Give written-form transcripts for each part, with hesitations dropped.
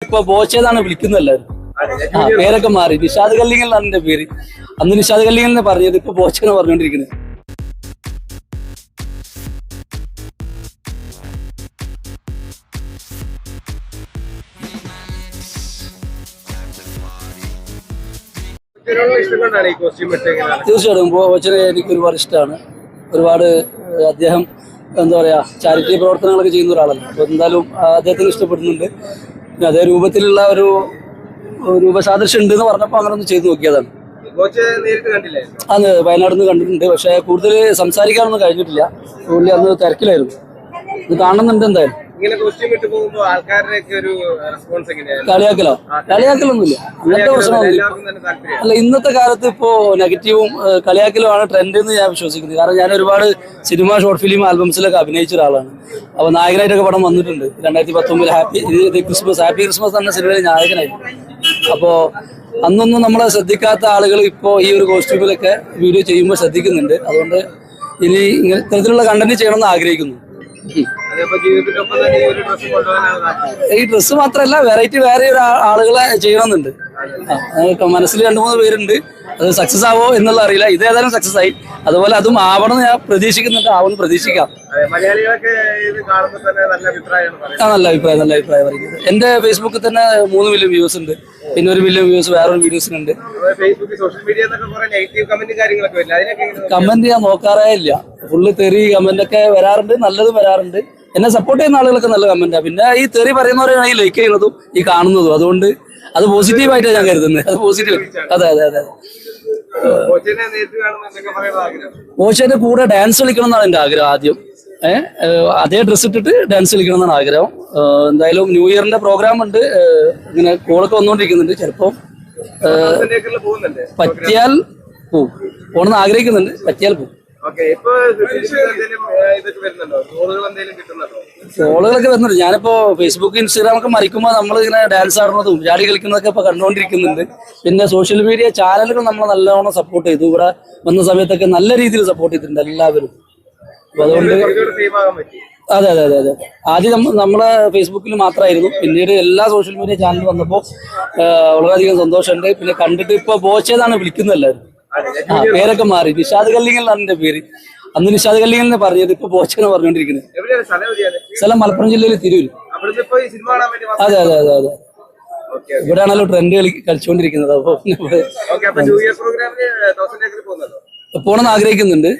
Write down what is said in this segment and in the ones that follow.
ഇപ്പൊ ബോച്ചേതാണ് വിളിക്കുന്നത് എല്ലാവരും. പേരൊക്കെ മാറി. നിഷാദ് കല്ലിങ്ങൽ എന്നാണ് എന്റെ പേര്. അന്ന് നിഷാദ് കല്ലിങ്ങൽ എന്ന് പറഞ്ഞത്, ഇപ്പൊ ബോച്ചെന്ന് പറഞ്ഞുകൊണ്ടിരിക്കുന്നത്. തീർച്ചയായിട്ടും ബോച്ചനെ എനിക്ക് ഒരുപാട് ഇഷ്ടമാണ്. ഒരുപാട് അദ്ദേഹം എന്താ പറയാ ചാരിറ്റി പ്രവർത്തനങ്ങളൊക്കെ ചെയ്യുന്ന ഒരാളല്ല. അപ്പൊ എന്തായാലും അദ്ദേഹത്തിന് ഇഷ്ടപ്പെടുന്നുണ്ട്. അതേ രൂപത്തിലുള്ള ഒരു രൂപസാദൃശ്യം ഉണ്ട് എന്ന് പറഞ്ഞപ്പോൾ അങ്ങനെ ഒന്ന് ചെയ്തു നോക്കിയതാണ്. അന്ന് വയനാട് നിന്ന് കണ്ടിട്ടുണ്ട്. പക്ഷെ കൂടുതൽ സംസാരിക്കാനൊന്നും കഴിഞ്ഞിട്ടില്ല. പുള്ളി അന്ന് തിരക്കിലായിരുന്നു. ഇത് കാണുന്നുണ്ട് എന്തായാലും. കളിയാക്കലൊന്നുമില്ല, അങ്ങനത്തെ പ്രശ്നമൊന്നുമില്ല. അല്ല, ഇന്നത്തെ കാലത്ത് ഇപ്പോ നെഗറ്റീവും കളിയാക്കലുമാണ് ട്രെൻഡ് എന്ന് ഞാൻ വിശ്വസിക്കുന്നത്. കാരണം ഞാൻ ഒരുപാട് സിനിമ, ഷോർട്ട് ഫിലിം, ആൽബംസിലൊക്കെ അഭിനയിച്ച ഒരാളാണ്. അപ്പൊ നായകനായിട്ടൊക്കെ പടം വന്നിട്ടുണ്ട്. 2019 ഹാപ്പി ക്രിസ്മസ് എന്ന സിനിമയിൽ നായകനായിരുന്നു. അപ്പോ അന്നൊന്നും നമ്മളെ ശ്രദ്ധിക്കാത്ത ആളുകൾ ഇപ്പോൾ ഈ ഒരു കോസ്റ്റ്യൂമിലൊക്കെ വീഡിയോ ചെയ്യുമ്പോൾ ശ്രദ്ധിക്കുന്നുണ്ട്. അതുകൊണ്ട് ഇനി ഇത്തരത്തിലുള്ള കണ്ടന്റ് ചെയ്യണമെന്ന് ആഗ്രഹിക്കുന്നു. ഈ ഡ്രസ്സ് മാത്രമല്ല, വെറൈറ്റി വേറെ ആളുകളെ ചെയ്യണമെന്നുണ്ട്. മനസ്സിൽ 2-3 പേരുണ്ട്. അത് സക്സസ് ആവോ എന്നുള്ള അറിയില്ല. ഇത് ഏതായാലും സക്സസ് ആയി. അതുപോലെ അതും ആവണം എന്ന് ഞാൻ പ്രതീക്ഷിക്കുന്നുണ്ട്. ആവുമെന്ന് പ്രതീക്ഷിക്കാം. നല്ല അഭിപ്രായം പറയുന്നത്. എന്റെ ഫേസ്ബുക്കിൽ തന്നെ 3 മില്യൺ വ്യൂസ് ഉണ്ട്. പിന്നെ 1 മില്യൺ വ്യൂസ് വേറൊരു വീഡിയോസിനുണ്ട്. കമന്റ് ഞാൻ നോക്കാറേ ഇല്ല. ഫുള്ള് തെറി കമന്റ് ഒക്കെ വരാറുണ്ട്, നല്ലതും വരാറുണ്ട്. എന്നെ സപ്പോർട്ട് ചെയ്യുന്ന ആളുകളൊക്കെ നല്ല കമന്റാണ്. പിന്നെ ഈ തെറി പറയുന്നവരെയാണ് ഈ ലൈക്ക് ചെയ്യുന്നതും ഈ കാണുന്നതും. അതുകൊണ്ട് അത് പോസിറ്റീവായിട്ടാണ് ഞാൻ കരുതുന്നത്. അത് പോസിറ്റീവ്. അതെ. ബോച്ചേന്റെ കൂടെ ഡാൻസ് കളിക്കണം എന്നാണ് എന്റെ ആഗ്രഹം. ആദ്യം അതേ ഡ്രസ് ഇട്ടിട്ട് ഡാൻസ് കളിക്കണം എന്നാണ് ആഗ്രഹം. എന്തായാലും ന്യൂ ഇയറിന്റെ പ്രോഗ്രാം ഉണ്ട്. ഇങ്ങനെ കോളൊക്കെ വന്നുകൊണ്ടിരിക്കുന്നുണ്ട്. ചിലപ്പോ പറ്റിയാൽ പോണെന്ന് ആഗ്രഹിക്കുന്നുണ്ട്. പറ്റിയാൽ പോകും. ട്രോളുകളൊക്കെ വരുന്നുണ്ട്. ഞാനിപ്പോ ഫേസ്ബുക്ക്, ഇൻസ്റ്റാഗ്രാം ഒക്കെ മറിക്കുമ്പോൾ നമ്മൾ ഇങ്ങനെ ഡാൻസ് ആടുന്നതും ചാടി കളിക്കുന്നതൊക്കെ ഇപ്പൊ കണ്ടുകൊണ്ടിരിക്കുന്നുണ്ട്. പിന്നെ സോഷ്യൽ മീഡിയ ചാനലുകൾ നമ്മൾ നല്ലോണം സപ്പോർട്ട് ചെയ്തു. ഇവിടെ വന്ന സമയത്തൊക്കെ നല്ല രീതിയിൽ സപ്പോർട്ട് ചെയ്തിട്ടുണ്ട് എല്ലാവരും. അപ്പൊ അതുകൊണ്ട് അതെ. ആദ്യം നമ്മളെ ഫേസ്ബുക്കിൽ മാത്രമായിരുന്നു. പിന്നീട് എല്ലാ സോഷ്യൽ മീഡിയ ചാനലും വന്നപ്പോൾ വളരെയധികം സന്തോഷമുണ്ട്. പിന്നെ കണ്ടിട്ട് ഇപ്പൊ ബോച്ചേതാണ് വിളിക്കുന്നത് എല്ലാവരും. പേരൊക്കെ മാറി. നിഷാദ് കല്ലിങ്ങൽ എന്നാണ് എന്റെ പേര്. അന്ന് നിഷാദ് കല്ലിങ്ങൽ എന്ന് പറഞ്ഞത്, ഇപ്പൊ ബോച്ചെന്ന് പറഞ്ഞുകൊണ്ടിരിക്കുന്നത്. സ്ഥലം മലപ്പുറം ജില്ലയിൽ തിരൂര്. അതെ. ഇവിടെയാണല്ലോ ട്രെൻഡ് കളിച്ചുകൊണ്ടിരിക്കുന്നത്. അപ്പൊ പോണെന്ന് ആഗ്രഹിക്കുന്നുണ്ട്.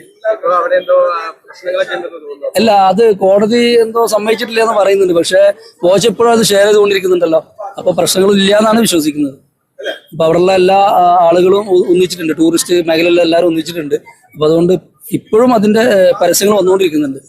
അല്ല, അത് കോടതി എന്തോ സമ്മതിച്ചിട്ടില്ല എന്ന് പറയുന്നുണ്ട്. പക്ഷെ ബോച്ച ഇപ്പോഴും അത് ഷെയർ ചെയ്തുകൊണ്ടിരിക്കുന്നുണ്ടല്ലോ. അപ്പൊ പ്രശ്നങ്ങളൊന്നും ഇല്ല എന്നാണ് വിശ്വസിക്കുന്നത്. അപ്പൊ അവിടെയുള്ള എല്ലാ ആളുകളും ഒന്നിച്ചിട്ടുണ്ട്. ടൂറിസ്റ്റ് മേഖലയിലെ എല്ലാവരും ഒന്നിച്ചിട്ടുണ്ട്. അപ്പൊ അതുകൊണ്ട് ഇപ്പോഴും അതിന്റെ പരസ്യങ്ങൾ വന്നുകൊണ്ടിരിക്കുന്നുണ്ട്.